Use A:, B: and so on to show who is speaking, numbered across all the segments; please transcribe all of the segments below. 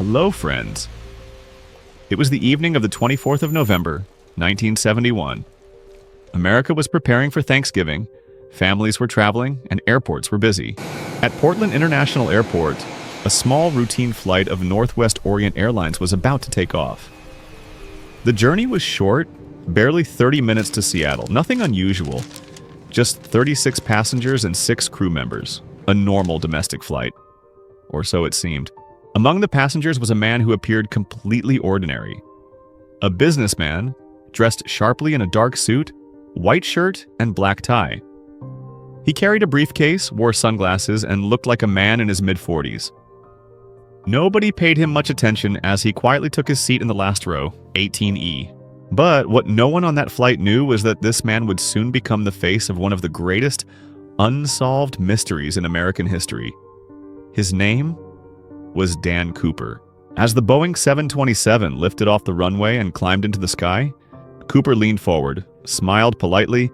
A: Hello, friends. It was the evening of the 24th of November, 1971. America was preparing for Thanksgiving, families were traveling, and airports were busy. At Portland International Airport, a small routine flight of Northwest Orient Airlines was about to take off. The journey was short, barely 30 minutes to Seattle, nothing unusual, just 36 passengers and 6 crew members, a normal domestic flight. Or so it seemed. Among the passengers was a man who appeared completely ordinary. A businessman, dressed sharply in a dark suit, white shirt, and black tie. He carried a briefcase, wore sunglasses, and looked like a man in his mid-40s. Nobody paid him much attention as he quietly took his seat in the last row, 18E. But what no one on that flight knew was that this man would soon become the face of one of the greatest unsolved mysteries in American history. His name was Dan Cooper. As the Boeing 727 lifted off the runway and climbed into the sky, Cooper leaned forward, smiled politely,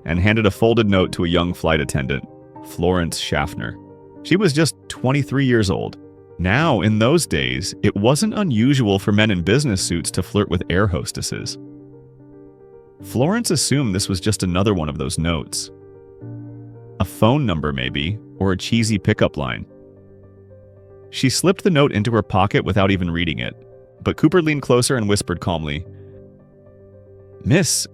A: and handed a folded note to a young flight attendant, Florence Schaffner. She was just 23 years old. Now, in those days, it wasn't unusual for men in business suits to flirt with air hostesses. Florence assumed this was just another one of those notes. A phone number, maybe, or a cheesy pickup line. She slipped the note into her pocket without even reading it, but Cooper leaned closer and whispered calmly, "Miss,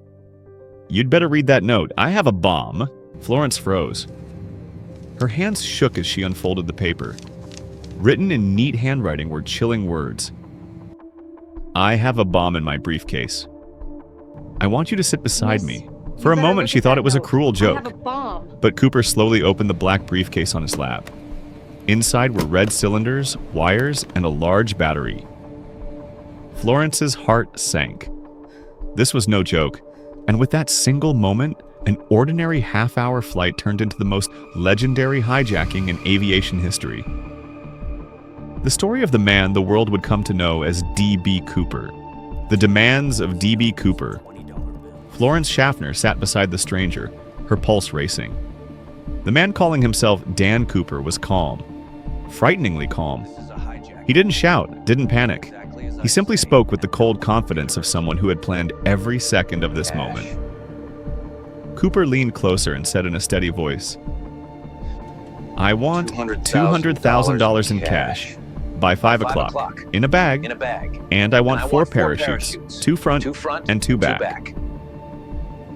A: you'd better read that note. I have a bomb." Florence froze. Her hands shook as she unfolded the paper. Written in neat handwriting were chilling words. "I have a bomb in my briefcase. I want you to sit beside me." For a moment, she thought it was a cruel joke, but Cooper slowly opened the black briefcase on his lap. Inside were red cylinders, wires, and a large battery. Florence's heart sank. This was no joke, and with that single moment, an ordinary half-hour flight turned into the most legendary hijacking in aviation history. The story of the man the world would come to know as D.B. Cooper. The demands of D.B. Cooper. Florence Schaffner sat beside the stranger, her pulse racing. The man calling himself Dan Cooper was calm. Frighteningly calm. He didn't shout, didn't panic. He simply spoke with the cold confidence of someone who had planned every second of this moment. Cooper leaned closer and said in a steady voice, "I want $200,000 in cash by 5 o'clock, in a bag, and I want 4 parachutes, 2 front and 2 back."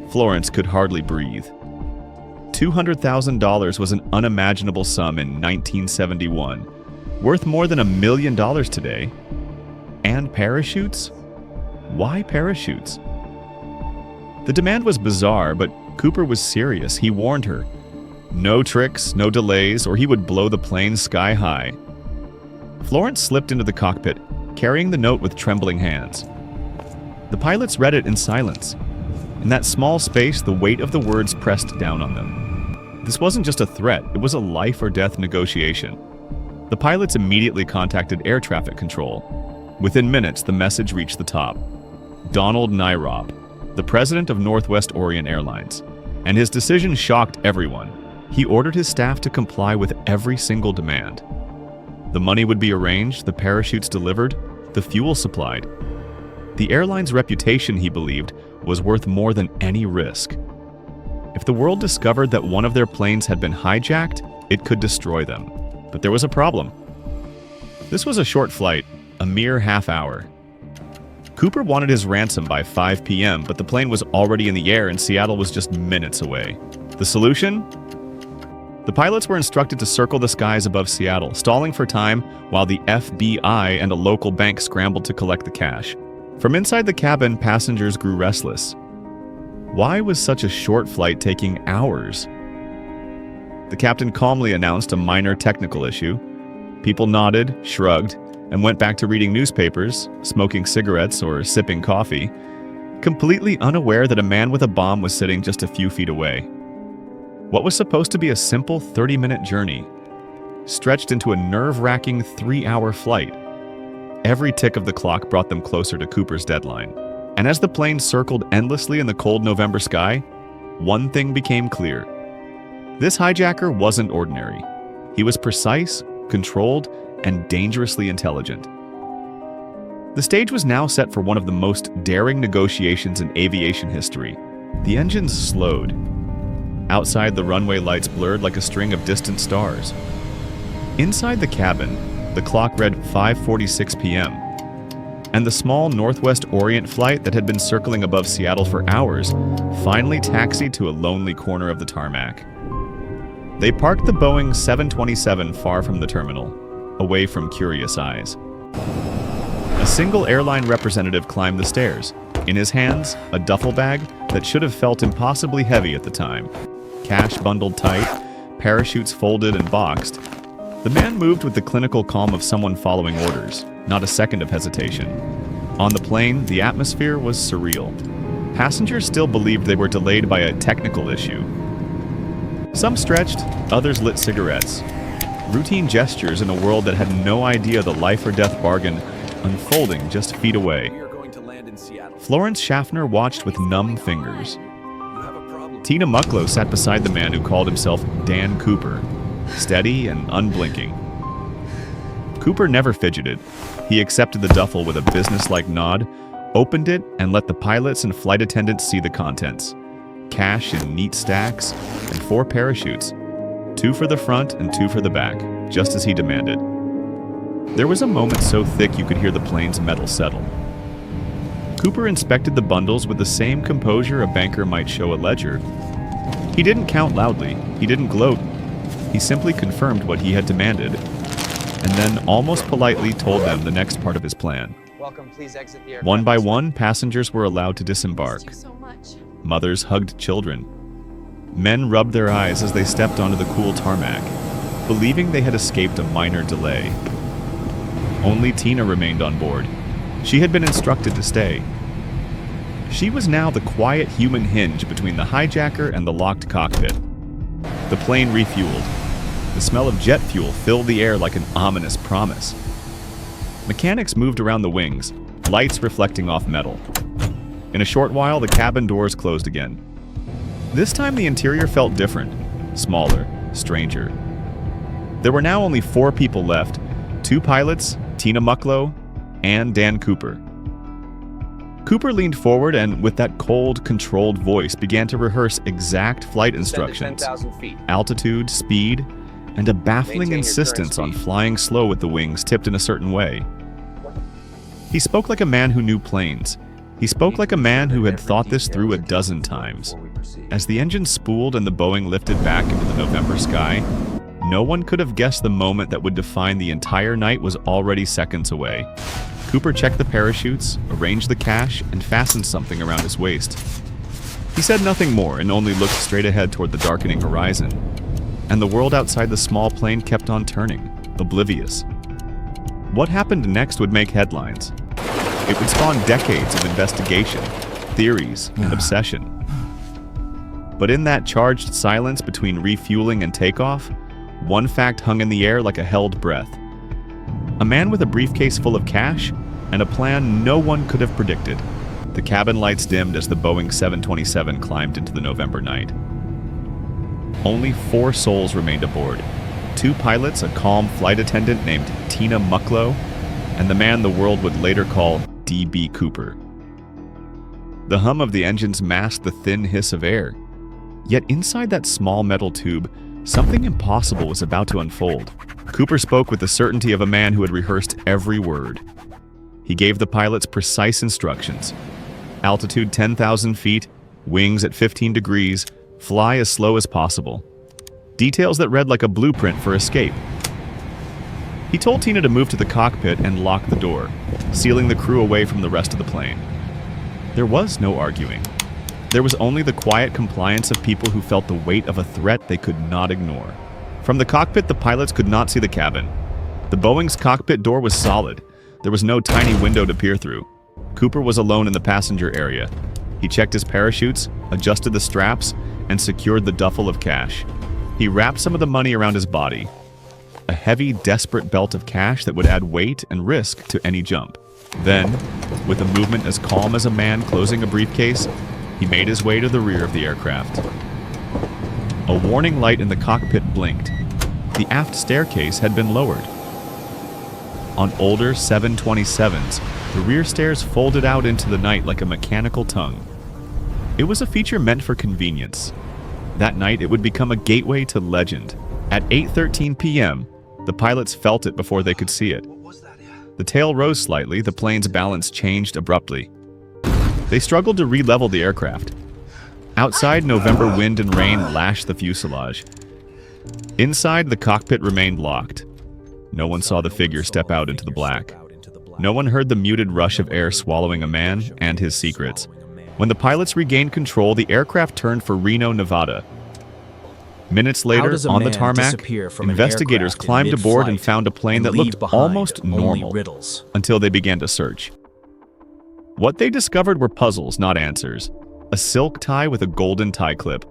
A: Florence could hardly breathe. $200,000 was an unimaginable sum in 1971, worth more than $1 million today. And parachutes? Why parachutes? The demand was bizarre, but Cooper was serious. He warned her. No tricks, no delays, or he would blow the plane sky high. Florence slipped into the cockpit, carrying the note with trembling hands. The pilots read it in silence. In that small space, the weight of the words pressed down on them. This wasn't just a threat, it was a life or death negotiation. The pilots immediately contacted air traffic control. Within minutes, the message reached the top. Donald Nyrop, the president of Northwest Orient Airlines, and his decision shocked everyone. He ordered his staff to comply with every single demand. The money would be arranged, the parachutes delivered, the fuel supplied. The airline's reputation, he believed, was worth more than any risk. If the world discovered that one of their planes had been hijacked, it could destroy them. But there was a problem. This was a short flight, a mere half hour. Cooper wanted his ransom by 5 p.m., but the plane was already in the air and Seattle was just minutes away. The solution? The pilots were instructed to circle the skies above Seattle, stalling for time while the FBI and a local bank scrambled to collect the cash. From inside the cabin, passengers grew restless. Why was such a short flight taking hours? The captain calmly announced a minor technical issue. People nodded, shrugged, and went back to reading newspapers, smoking cigarettes, or sipping coffee, completely unaware that a man with a bomb was sitting just a few feet away. What was supposed to be a simple 30-minute journey stretched into a nerve-wracking 3-hour flight. Every tick of the clock brought them closer to Cooper's deadline. And as the plane circled endlessly in the cold November sky, one thing became clear. This hijacker wasn't ordinary. He was precise, controlled, and dangerously intelligent. The stage was now set for one of the most daring negotiations in aviation history. The engines slowed. Outside, the runway lights blurred like a string of distant stars. Inside the cabin, the clock read 5:46 p.m., and the small Northwest Orient flight that had been circling above Seattle for hours finally taxied to a lonely corner of the tarmac. They parked the Boeing 727 far from the terminal, away from curious eyes. A single airline representative climbed the stairs. In his hands, a duffel bag that should have felt impossibly heavy at the time. Cash bundled tight, parachutes folded and boxed. The man moved with the clinical calm of someone following orders, not a second of hesitation. On the plane, the atmosphere was surreal. Passengers still believed they were delayed by a technical issue. Some stretched, others lit cigarettes. Routine gestures in a world that had no idea the life or death bargain unfolding just feet away. Florence Schaffner watched with numb fingers. Tina Mucklow sat beside the man who called himself Dan Cooper, steady and unblinking. Cooper never fidgeted. He accepted the duffel with a businesslike nod, opened it, and let the pilots and flight attendants see the contents. Cash in neat stacks, and 4 parachutes. 2 for the front and 2 for the back, just as he demanded. There was a moment so thick you could hear the plane's metal settle. Cooper inspected the bundles with the same composure a banker might show a ledger. He didn't count loudly, he didn't gloat. He simply confirmed what he had demanded, and then almost politely told them the next part of his plan.
B: Welcome, please exit the aircraft.
A: One by one, passengers were allowed to disembark.
C: Thank you so much.
A: Mothers hugged children. Men rubbed their eyes as they stepped onto the cool tarmac, believing they had escaped a minor delay. Only Tina remained on board. She had been instructed to stay. She was now the quiet human hinge between the hijacker and the locked cockpit. The plane refueled. The smell of jet fuel filled the air like an ominous promise. Mechanics moved around the wings, lights reflecting off metal. In a short while, the cabin doors closed again. This time the interior felt different, smaller, stranger. There were now only 4 people left, 2 pilots, Tina Mucklow, and Dan Cooper. Cooper leaned forward and, with that cold, controlled voice, began to rehearse exact flight instructions.
B: 10,000 feet.
A: Altitude, speed, and a baffling
B: Maintain your
A: insistence on
B: current speed.
A: flying slow with the wings tipped in a certain way. He spoke like a man who knew planes. He spoke like a man who had thought this through a dozen times. As the engine spooled and the Boeing lifted back into the November sky, no one could have guessed the moment that would define the entire night was already seconds away. Cooper checked the parachutes, arranged the cash, and fastened something around his waist. He said nothing more and only looked straight ahead toward the darkening horizon. And the world outside the small plane kept on turning, oblivious. What happened next would make headlines. It would spawn decades of investigation, theories, and obsession. But in that charged silence between refueling and takeoff, one fact hung in the air like a held breath. A man with a briefcase full of cash and a plan no one could have predicted. The cabin lights dimmed as the Boeing 727 climbed into the November night. Only 4 souls remained aboard. 2 pilots, a calm flight attendant named Tina Mucklow, and the man the world would later call D.B. Cooper. The hum of the engines masked the thin hiss of air. Yet inside that small metal tube, something impossible was about to unfold. Cooper spoke with the certainty of a man who had rehearsed every word. He gave the pilots precise instructions. Altitude 10,000 feet, wings at 15 degrees, fly as slow as possible. Details that read like a blueprint for escape. He told Tina to move to the cockpit and lock the door, sealing the crew away from the rest of the plane. There was no arguing. There was only the quiet compliance of people who felt the weight of a threat they could not ignore. From the cockpit, the pilots could not see the cabin. The Boeing's cockpit door was solid. There was no tiny window to peer through. Cooper was alone in the passenger area. He checked his parachutes, adjusted the straps, and secured the duffel of cash. He wrapped some of the money around his body. A heavy, desperate belt of cash that would add weight and risk to any jump. Then, with a movement as calm as a man closing a briefcase, he made his way to the rear of the aircraft. A warning light in the cockpit blinked. The aft staircase had been lowered. On older 727s, the rear stairs folded out into the night like a mechanical tongue. It was a feature meant for convenience. That night, it would become a gateway to legend. At 8:13 p.m., the pilots felt it before they could see it. The tail rose slightly, the plane's balance changed abruptly. They struggled to re-level the aircraft. Outside, November wind and rain lashed the fuselage. Inside, the cockpit remained locked. No one saw the figure step out into the black. No one heard the muted rush of air swallowing a man and his secrets. When the pilots regained control, the aircraft turned for Reno, Nevada. Minutes later, on the tarmac, investigators climbed aboard and found a plane that looked almost normal until they began to search. What they discovered were puzzles, not answers. A silk tie with a golden tie clip.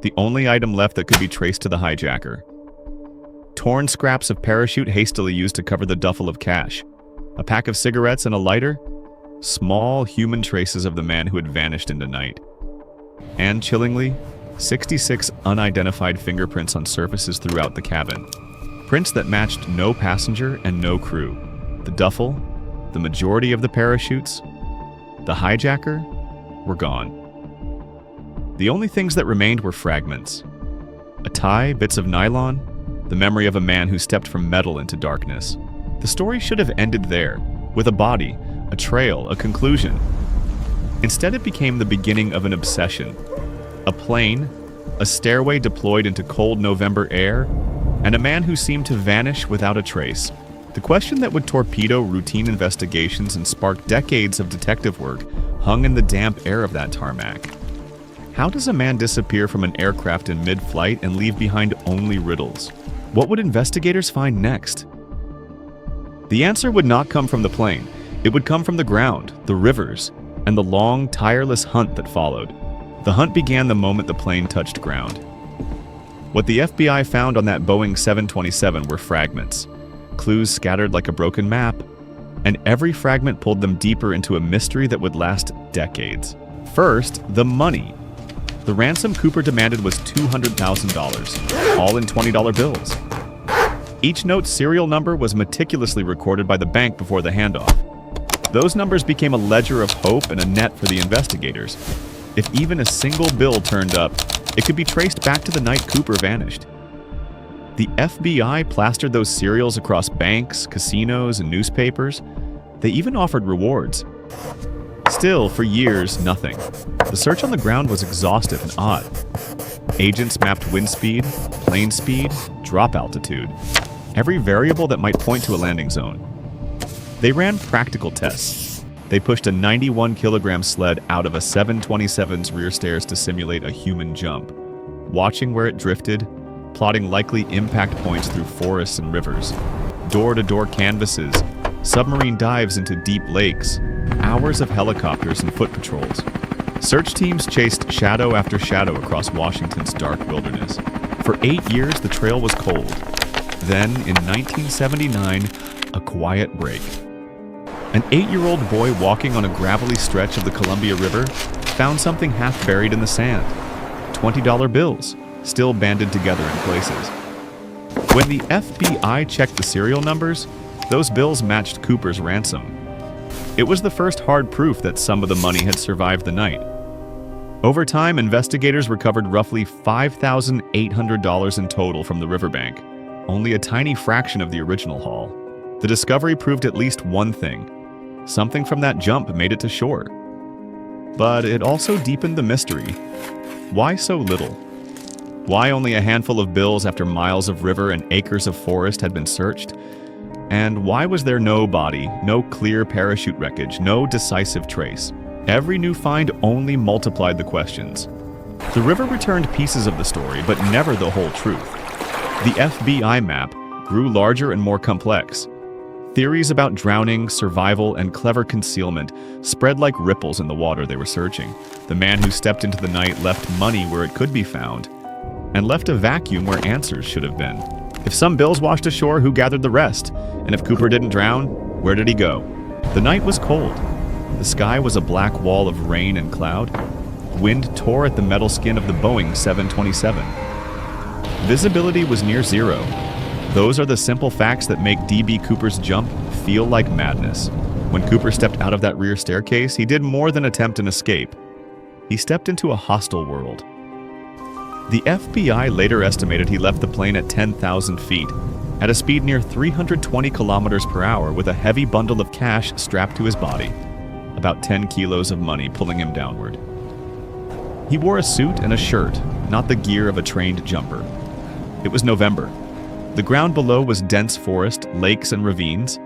A: The only item left that could be traced to the hijacker. Torn scraps of parachute hastily used to cover the duffel of cash. A pack of cigarettes and a lighter. Small human traces of the man who had vanished into night. And chillingly, 66 unidentified fingerprints on surfaces throughout the cabin. Prints that matched no passenger and no crew. The duffel, the majority of the parachutes, the hijacker were gone. The only things that remained were fragments. A tie, bits of nylon, the memory of a man who stepped from metal into darkness. The story should have ended there, with a body, a trail, a conclusion. Instead, it became the beginning of an obsession. A plane, a stairway deployed into cold November air, and a man who seemed to vanish without a trace. The question that would torpedo routine investigations and spark decades of detective work hung in the damp air of that tarmac. How does a man disappear from an aircraft in mid-flight and leave behind only riddles? What would investigators find next? The answer would not come from the plane. It would come from the ground, the rivers, and the long, tireless hunt that followed. The hunt began the moment the plane touched ground. What the FBI found on that Boeing 727 were fragments, clues scattered like a broken map, and every fragment pulled them deeper into a mystery that would last decades. First, the money. The ransom Cooper demanded was $200,000, all in $20 bills. Each note's serial number was meticulously recorded by the bank before the handoff. Those numbers became a ledger of hope and a net for the investigators. If even a single bill turned up, it could be traced back to the night Cooper vanished. The FBI plastered those serials across banks, casinos, and newspapers. They even offered rewards. Still, for years, nothing. The search on the ground was exhaustive and odd. Agents mapped wind speed, plane speed, drop altitude, every variable that might point to a landing zone. They ran practical tests. They pushed a 91-kilogram sled out of a 727's rear stairs to simulate a human jump, watching where it drifted, plotting likely impact points through forests and rivers, door-to-door canvases, submarine dives into deep lakes, hours of helicopters and foot patrols. Search teams chased shadow after shadow across Washington's dark wilderness. For 8 years, the trail was cold. Then, in 1979, a quiet break. An 8-year-old boy walking on a gravelly stretch of the Columbia River found something half buried in the sand. $20 bills, still banded together in places. When the FBI checked the serial numbers, those bills matched Cooper's ransom. It was the first hard proof that some of the money had survived the night. Over time, investigators recovered roughly $5,800 in total from the riverbank, only a tiny fraction of the original haul. The discovery proved at least one thing. Something from that jump made it to shore. But it also deepened the mystery. Why so little? Why only a handful of bills after miles of river and acres of forest had been searched? And why was there no body, no clear parachute wreckage, no decisive trace? Every new find only multiplied the questions. The river returned pieces of the story, but never the whole truth. The FBI map grew larger and more complex. Theories about drowning, survival, and clever concealment spread like ripples in the water they were searching. The man who stepped into the night left money where it could be found, and left a vacuum where answers should have been. If some bills washed ashore, who gathered the rest? And if Cooper didn't drown, where did he go? The night was cold. The sky was a black wall of rain and cloud. Wind tore at the metal skin of the Boeing 727. Visibility was near zero. Those are the simple facts that make D.B. Cooper's jump feel like madness. When Cooper stepped out of that rear staircase, he did more than attempt an escape. He stepped into a hostile world. The FBI later estimated he left the plane at 10,000 feet, at a speed near 320 kilometers per hour, with a heavy bundle of cash strapped to his body, about 10 kilos of money pulling him downward. He wore a suit and a shirt, not the gear of a trained jumper. It was November. The ground below was dense forest, lakes, and ravines.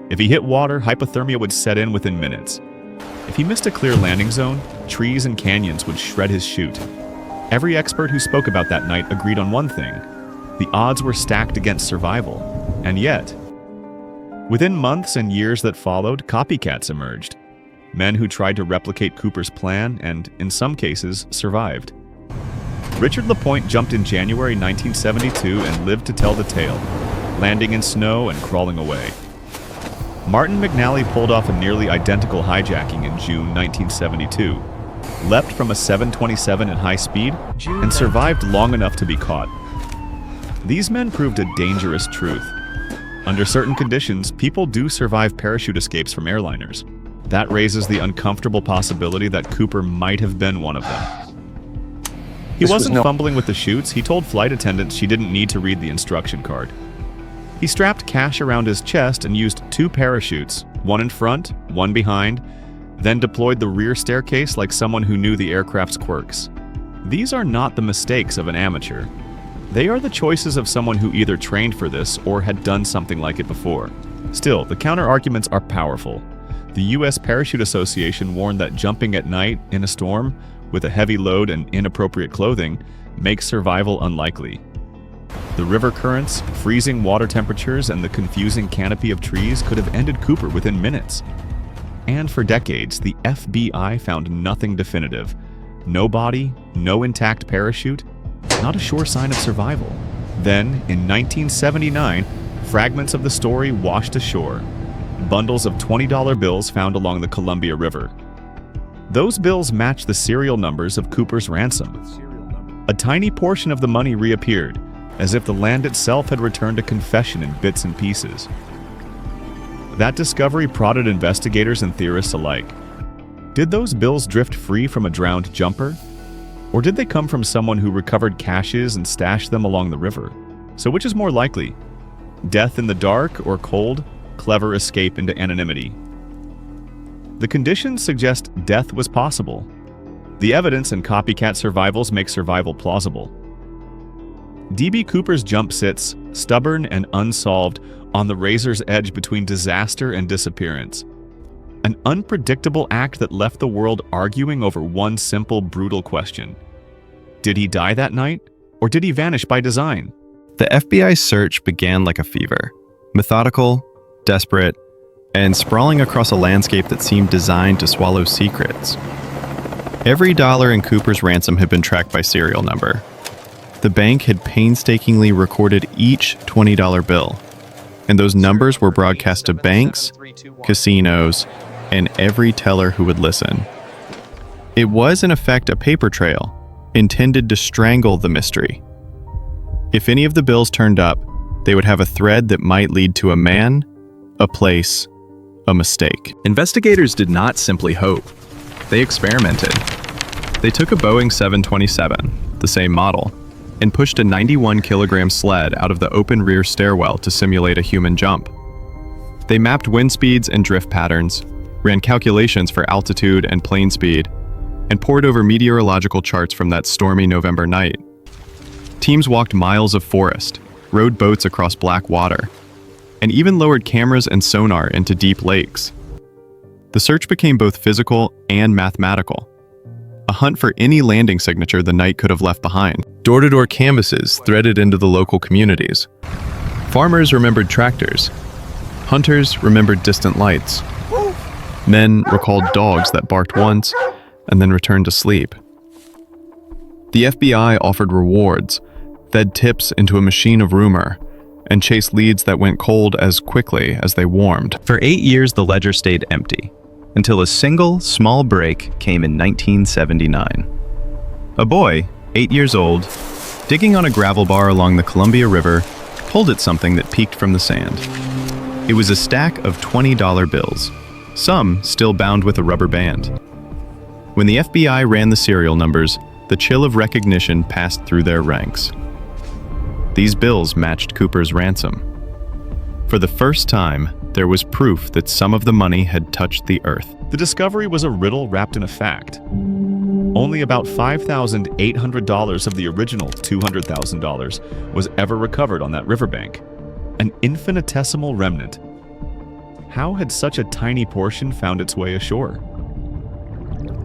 A: If he hit water, hypothermia would set in within minutes. If he missed a clear landing zone, trees and canyons would shred his chute. Every expert who spoke about that night agreed on one thing: the odds were stacked against survival. And yet, within months and years that followed, copycats emerged. Men who tried to replicate Cooper's plan and, in some cases, survived. Richard LaPointe jumped in January 1972 and lived to tell the tale, landing in snow and crawling away. Martin McNally pulled off a nearly identical hijacking in June 1972, leapt from a 727 at high speed, and survived long enough to be caught. These men proved a dangerous truth. Under certain conditions, people do survive parachute escapes from airliners. That raises the uncomfortable possibility that Cooper might have been one of them. He wasn't fumbling with the chutes. He told flight attendants she didn't need to read the instruction card. He strapped cash around his chest and used 2 parachutes, one in front, one behind, then deployed the rear staircase like someone who knew the aircraft's quirks. These are not the mistakes of an amateur. They are the choices of someone who either trained for this or had done something like it before. Still, the counter-arguments are powerful. The U.S. Parachute Association warned that jumping at night in a storm with a heavy load and inappropriate clothing makes survival unlikely. The river currents, freezing water temperatures, and the confusing canopy of trees could have ended Cooper within minutes. And for decades, the FBI found nothing definitive. No body, no intact parachute, not a sure sign of survival. Then, in 1979, fragments of the story washed ashore. Bundles of $20 bills found along the Columbia River. Those bills matched the serial numbers of Cooper's ransom. A tiny portion of the money reappeared, as if the land itself had returned a confession in bits and pieces. That discovery prodded investigators and theorists alike. Did those bills drift free from a drowned jumper? Or did they come from someone who recovered caches and stashed them along the river? So which is more likely? Death in the dark or cold, clever escape into anonymity? The conditions suggest death was possible. The evidence and copycat survivals make survival plausible. D.B. Cooper's jump sits, stubborn and unsolved, on the razor's edge between disaster and disappearance. An unpredictable act that left the world arguing over one simple, brutal question. Did he die that night, or did he vanish by design?
B: The FBI's search began like a fever, methodical, desperate, and sprawling across a landscape that seemed designed to swallow secrets. Every dollar in Cooper's ransom had been tracked by serial number. The bank had painstakingly recorded each $20 bill, and those numbers were broadcast to banks, casinos, and every teller who would listen. It was, in effect, a paper trail, intended to strangle the mystery. If any of the bills turned up, they would have a thread that might lead to a man, a place, a mistake. Investigators did not simply hope. They experimented. They took a Boeing 727, the same model, and pushed a 91-kilogram sled out of the open rear stairwell to simulate a human jump. They mapped wind speeds and drift patterns, ran calculations for altitude and plane speed, and pored over meteorological charts from that stormy November night. Teams walked miles of forest, rowed boats across black water, and even lowered cameras and sonar into deep lakes. The search became both physical and mathematical, a hunt for any landing signature the night could have left behind. Door-to-door canvases threaded into the local communities. Farmers remembered tractors. Hunters remembered distant lights. Men recalled dogs that barked once and then returned to sleep. The FBI offered rewards, fed tips into a machine of rumor, and chased leads that went cold as quickly as they warmed. For 8 years, the ledger stayed empty, until a single, small break came in 1979. A boy, 8 years old, digging on a gravel bar along the Columbia River, pulled at something that peeked from the sand. It was a stack of $20 bills, some still bound with a rubber band. When the FBI ran the serial numbers, the chill of recognition passed through their ranks. These bills matched Cooper's ransom. For the first time, there was proof that some of the money had touched the earth.
A: The discovery was a riddle wrapped in a fact. Only about $5,800 of the original $200,000 was ever recovered on that riverbank, an infinitesimal remnant. How had such a tiny portion found its way ashore?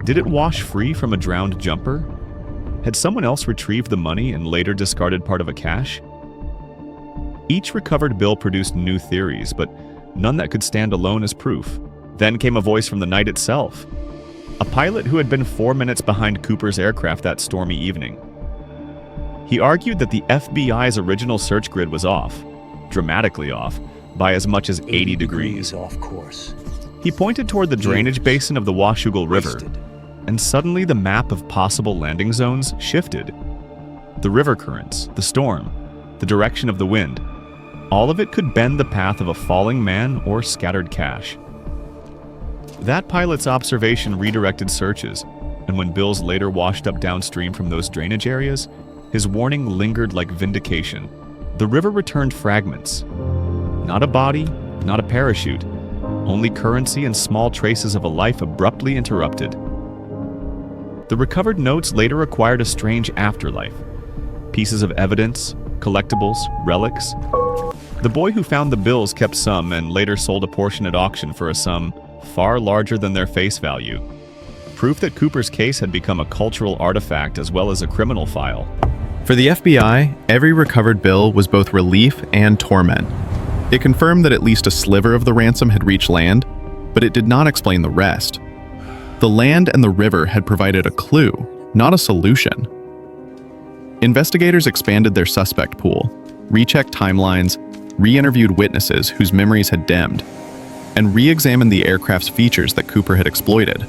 A: Did it wash free from a drowned jumper? Had someone else retrieved the money and later discarded part of a cache? Each recovered bill produced new theories, but none that could stand alone as proof. Then came a voice from the night itself. A pilot who had been 4 minutes behind Cooper's aircraft that stormy evening. He argued that the FBI's original search grid was off, dramatically off, by as much as 80 degrees.
C: Off course.
A: He pointed toward the drainage basin of the Washougal River, and suddenly the map of possible landing zones shifted. The river currents, the storm, the direction of the wind, all of it could bend the path of a falling man or scattered cache. That pilot's observation redirected searches, and when bills later washed up downstream from those drainage areas, his warning lingered like vindication. The river returned fragments. Not a body, not a parachute, only currency and small traces of a life abruptly interrupted. The recovered notes later acquired a strange afterlife. Pieces of evidence, collectibles, relics. The boy who found the bills kept some and later sold a portion at auction for a sum far larger than their face value. Proof that Cooper's case had become a cultural artifact as well as a criminal file.
B: For the FBI, every recovered bill was both relief and torment. It confirmed that at least a sliver of the ransom had reached land, but it did not explain the rest. The land and the river had provided a clue, not a solution. Investigators expanded their suspect pool, rechecked timelines, re-interviewed witnesses whose memories had dimmed, and re-examined the aircraft's features that Cooper had exploited.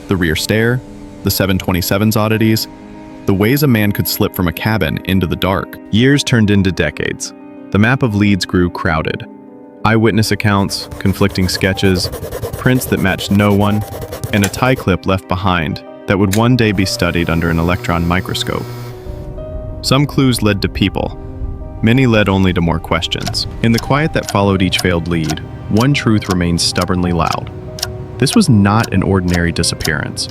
B: The rear stair, the 727's oddities, the ways a man could slip from a cabin into the dark. Years turned into decades. The map of leads grew crowded. Eyewitness accounts, conflicting sketches, prints that matched no one, and a tie clip left behind that would one day be studied under an electron microscope. Some clues led to people. Many led only to more questions. In the quiet that followed each failed lead, one truth remained stubbornly loud. This was not an ordinary disappearance.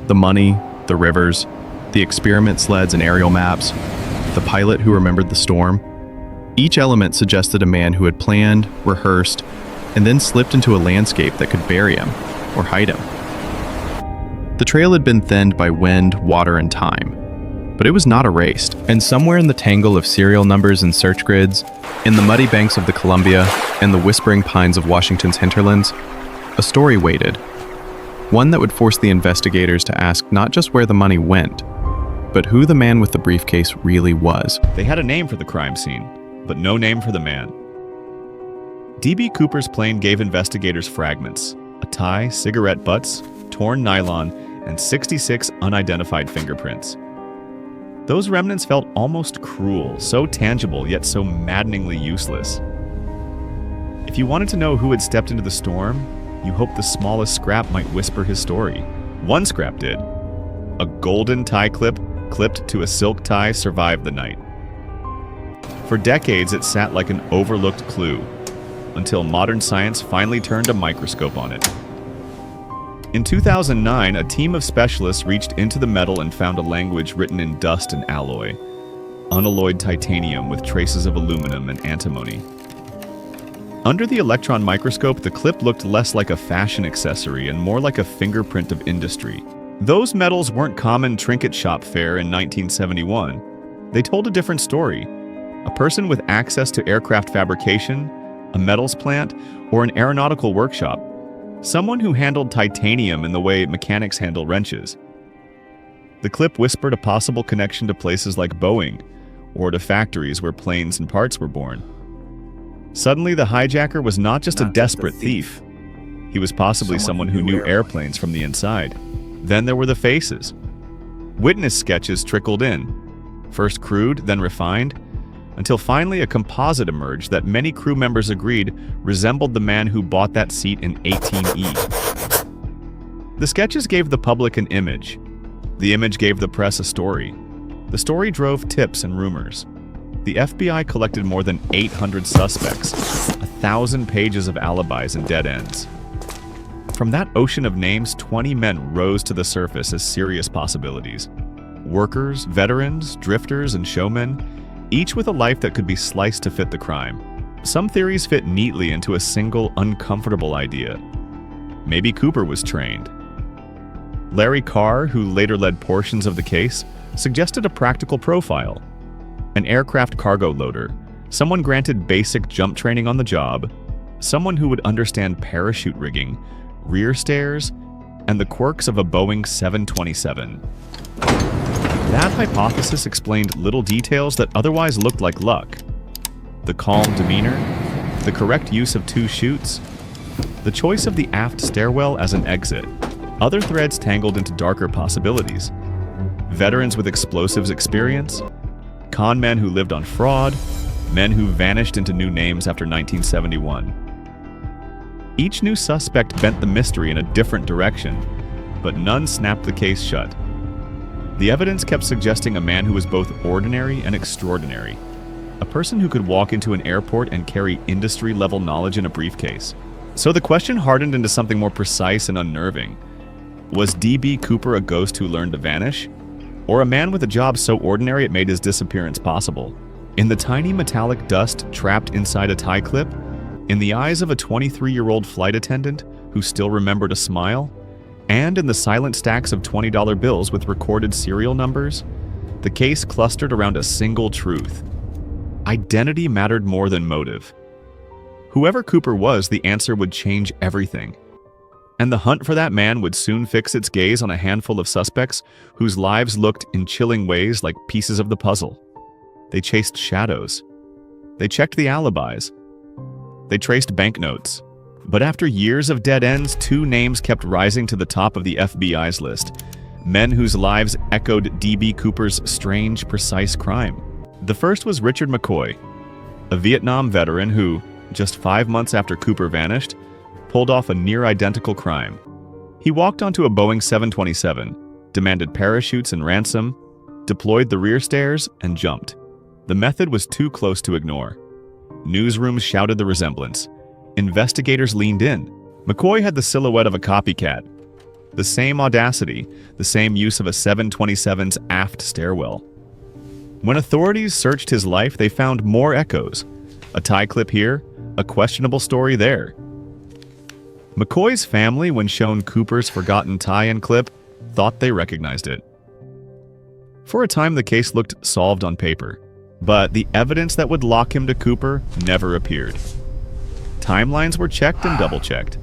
B: The money, the rivers, the experiment sleds and aerial maps, the pilot who remembered the storm, each element suggested a man who had planned, rehearsed, and then slipped into a landscape that could bury him or hide him. The trail had been thinned by wind, water, and time, but it was not erased. And somewhere in the tangle of serial numbers and search grids, in the muddy banks of the Columbia and the whispering pines of Washington's hinterlands, a story waited. One that would force the investigators to ask not just where the money went, but who the man with the briefcase really was.
A: They had a name for the crime scene, but no name for the man. D.B. Cooper's plane gave investigators fragments, a tie, cigarette butts, torn nylon, and 66 unidentified fingerprints. Those remnants felt almost cruel, so tangible yet so maddeningly useless. If you wanted to know who had stepped into the storm, you hoped the smallest scrap might whisper his story. One scrap did. A golden tie clip clipped to a silk tie survived the night. For decades, it sat like an overlooked clue, until modern science finally turned a microscope on it. In 2009, a team of specialists reached into the metal and found a language written in dust and alloy, unalloyed titanium with traces of aluminum and antimony. Under the electron microscope, the clip looked less like a fashion accessory and more like a fingerprint of industry. Those metals weren't common trinket shop fare in 1971. They told a different story. A person with access to aircraft fabrication, a metals plant, or an aeronautical workshop. Someone who handled titanium in the way mechanics handle wrenches. The clip whispered a possible connection to places like Boeing, or to factories where planes and parts were born. Suddenly, the hijacker was not just a desperate thief. He was possibly someone who knew airplanes from the inside. Then there were the faces. Witness sketches trickled in, first crude, then refined, until finally a composite emerged that many crew members agreed resembled the man who bought that seat in 18E. The sketches gave the public an image. The image gave the press a story. The story drove tips and rumors. The FBI collected more than 800 suspects, 1,000 pages of alibis and dead ends. From that ocean of names, 20 men rose to the surface as serious possibilities. Workers, veterans, drifters, and showmen, each with a life that could be sliced to fit the crime. Some theories fit neatly into a single uncomfortable idea. Maybe Cooper was trained. Larry Carr, who later led portions of the case, suggested a practical profile. An aircraft cargo loader, someone granted basic jump training on the job, someone who would understand parachute rigging, rear stairs, and the quirks of a Boeing 727. That hypothesis explained little details that otherwise looked like luck. The calm demeanor, the correct use of 2 chutes, the choice of the aft stairwell as an exit. Other threads tangled into darker possibilities. Veterans with explosives experience, con men who lived on fraud, men who vanished into new names after 1971. Each new suspect bent the mystery in a different direction, but none snapped the case shut. The evidence kept suggesting a man who was both ordinary and extraordinary, a person who could walk into an airport and carry industry-level knowledge in a briefcase. So the question hardened into something more precise and unnerving. Was D.B. Cooper a ghost who learned to vanish? Or a man with a job so ordinary it made his disappearance possible? In the tiny metallic dust trapped inside a tie clip? In the eyes of a 23-year-old flight attendant who still remembered a smile? And in the silent stacks of $20 bills with recorded serial numbers? The case clustered around a single truth. Identity mattered more than motive. Whoever Cooper was, the answer would change everything. And the hunt for that man would soon fix its gaze on a handful of suspects whose lives looked in chilling ways like pieces of the puzzle. They chased shadows. They checked the alibis. They traced banknotes. But after years of dead ends, 2 names kept rising to the top of the FBI's list. Men whose lives echoed D.B. Cooper's strange, precise crime. The first was Richard McCoy, a Vietnam veteran who, just 5 months after Cooper vanished, pulled off a near-identical crime. He walked onto a Boeing 727, demanded parachutes and ransom, deployed the rear stairs, and jumped. The method was too close to ignore. Newsrooms shouted the resemblance. Investigators leaned in. McCoy had the silhouette of a copycat. The same audacity, the same use of a 727's aft stairwell. When authorities searched his life, they found more echoes. A tie clip here, a questionable story there. McCoy's family, when shown Cooper's forgotten tie and clip, thought they recognized it. For a time, the case looked solved on paper, but the evidence that would lock him to Cooper never appeared. Timelines were checked and double-checked.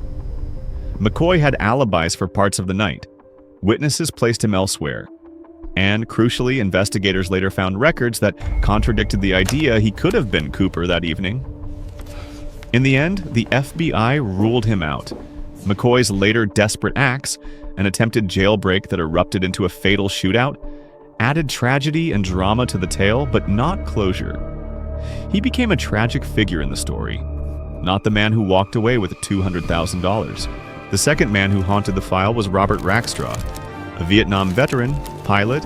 A: McCoy had alibis for parts of the night. Witnesses placed him elsewhere. And, crucially, investigators later found records that contradicted the idea he could have been Cooper that evening. In the end, the FBI ruled him out. McCoy's later desperate acts, an attempted jailbreak that erupted into a fatal shootout, added tragedy and drama to the tale, but not closure. He became a tragic figure in the story, not the man who walked away with $200,000. The second man who haunted the file was Robert Rackstraw, a Vietnam veteran, pilot,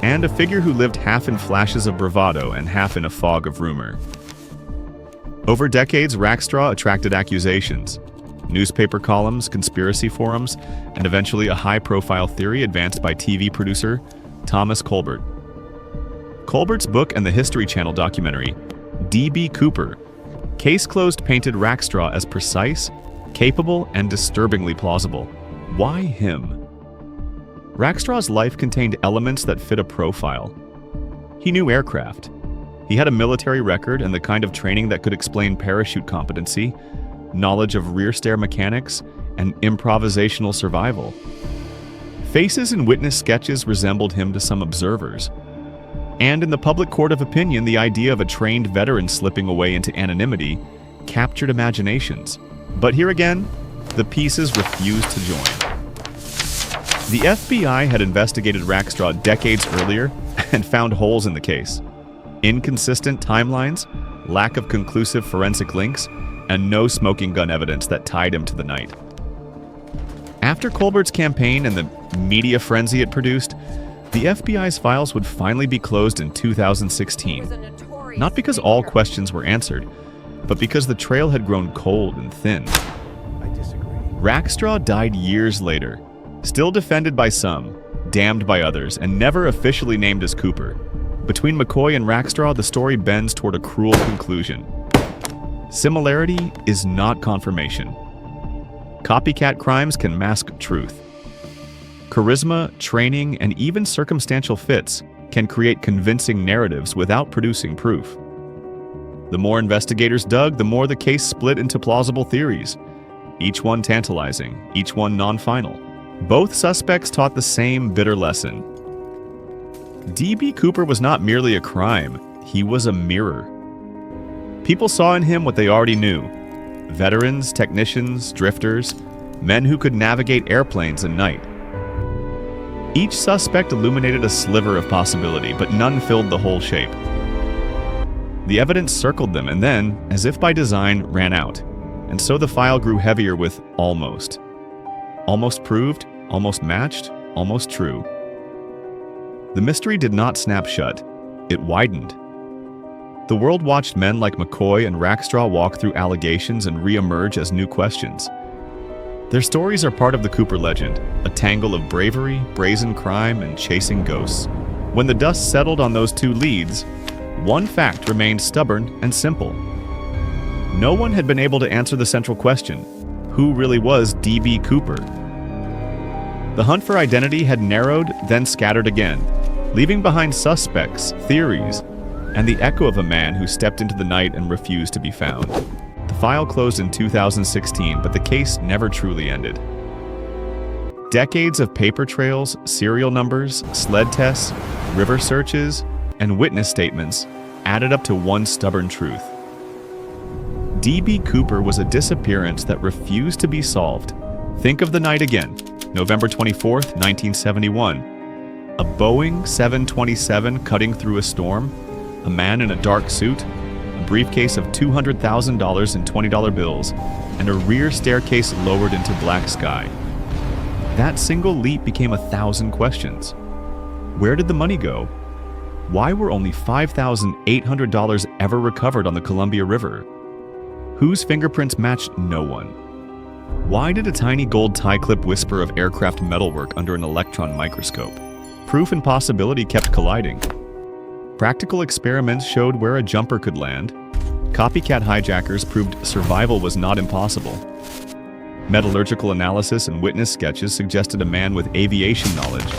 A: and a figure who lived half in flashes of bravado and half in a fog of rumor. Over decades, Rackstraw attracted accusations, newspaper columns, conspiracy forums, and eventually a high-profile theory advanced by TV producer Thomas Colbert. Colbert's book and the History Channel documentary, D.B. Cooper, Case Closed, painted Rackstraw as precise, capable, and disturbingly plausible. Why him? Rackstraw's life contained elements that fit a profile. He knew aircraft. He had a military record and the kind of training that could explain parachute competency, knowledge of rear stair mechanics, and improvisational survival. Faces and witness sketches resembled him to some observers. And in the public court of opinion, the idea of a trained veteran slipping away into anonymity captured imaginations. But here again, the pieces refused to join. The FBI had investigated Rackstraw decades earlier and found holes in the case. inconsistent timelines, lack of conclusive forensic links, and no smoking gun evidence that tied him to the night. After Colbert's campaign and the media frenzy it produced, the FBI's files would finally be closed in 2016. Not because all questions were answered, but because the trail had grown cold and thin. Rackstraw died years later, still defended by some, damned by others, and never officially named as Cooper. Between McCoy and Rackstraw, the story bends toward a cruel conclusion. Similarity is not confirmation. Copycat crimes can mask truth. Charisma, training, and even circumstantial fits can create convincing narratives without producing proof. The more investigators dug, the more the case split into plausible theories, each one tantalizing, each one non-final. Both suspects taught the same bitter lesson. D.B. Cooper was not merely a crime, he was a mirror. People saw in him what they already knew: veterans, technicians, drifters, men who could navigate airplanes at night. Each suspect illuminated a sliver of possibility, but none filled the whole shape. The evidence circled them and then, as if by design, ran out, and so the file grew heavier with almost. Almost proved, almost matched, almost true. The mystery did not snap shut, it widened. The world watched men like McCoy and Rackstraw walk through allegations and re-emerge as new questions. Their stories are part of the Cooper legend, a tangle of bravery, brazen crime, and chasing ghosts. When the dust settled on those two leads, one fact remained stubborn and simple. No one had been able to answer the central question: who really was D.B. Cooper? The hunt for identity had narrowed, then scattered again, leaving behind suspects, theories, and the echo of a man who stepped into the night and refused to be found. The file closed in 2016, but the case never truly ended. Decades of paper trails, serial numbers, sled tests, river searches, and witness statements added up to one stubborn truth. D.B. Cooper was a disappearance that refused to be solved. Think of the night again, November 24th, 1971. A Boeing 727 cutting through a storm, a man in a dark suit, a briefcase of $200,000 in $20 bills, and a rear staircase lowered into black sky. That single leap became 1,000 questions. Where did the money go? Why were only $5,800 ever recovered on the Columbia River? Whose fingerprints matched no one? Why did a tiny gold tie clip whisper of aircraft metalwork under an electron microscope? Proof and possibility kept colliding. Practical experiments showed where a jumper could land. Copycat hijackers proved survival was not impossible. Metallurgical analysis and witness sketches suggested a man with aviation knowledge,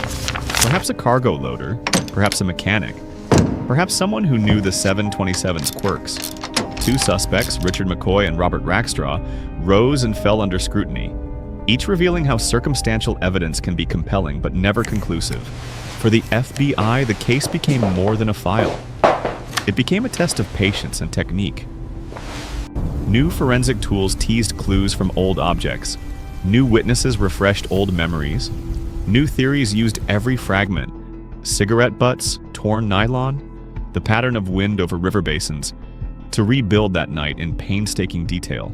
A: perhaps a cargo loader, perhaps a mechanic, perhaps someone who knew the 727's quirks. Two suspects, Richard McCoy and Robert Rackstraw, rose and fell under scrutiny, each revealing how circumstantial evidence can be compelling but never conclusive. For the FBI, the case became more than a file. It became a test of patience and technique. New forensic tools teased clues from old objects. New witnesses refreshed old memories. New theories used every fragment: cigarette butts, torn nylon, the pattern of wind over river basins, to rebuild that night in painstaking detail.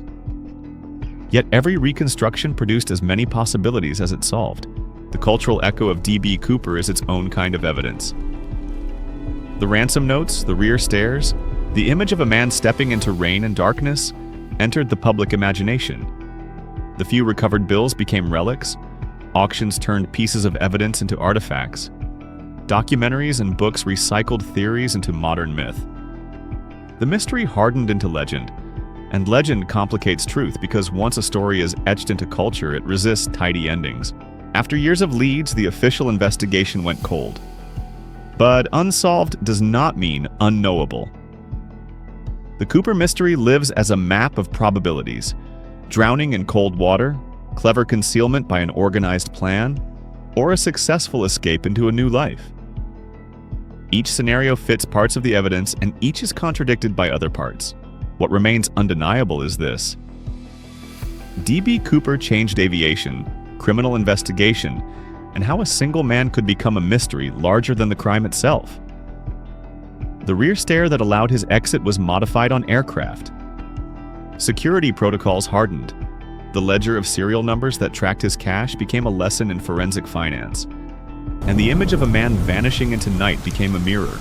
A: Yet every reconstruction produced as many possibilities as it solved. The cultural echo of D.B. Cooper is its own kind of evidence. The ransom notes, the rear stairs, the image of a man stepping into rain and darkness entered the public imagination. The few recovered bills became relics. Auctions turned pieces of evidence into artifacts. Documentaries and books recycled theories into modern myth. The mystery hardened into legend, and legend complicates truth because once a story is etched into culture, it resists tidy endings. After years of leads, the official investigation went cold. But unsolved does not mean unknowable. The Cooper mystery lives as a map of probabilities: drowning in cold water, clever concealment by an organized plan, or a successful escape into a new life. Each scenario fits parts of the evidence, and each is contradicted by other parts. What remains undeniable is this: D.B. Cooper changed aviation, criminal investigation, and how a single man could become a mystery larger than the crime itself. The rear stair that allowed his exit was modified on aircraft. Security protocols hardened. The ledger of serial numbers that tracked his cash became a lesson in forensic finance. And the image of a man vanishing into night became a mirror,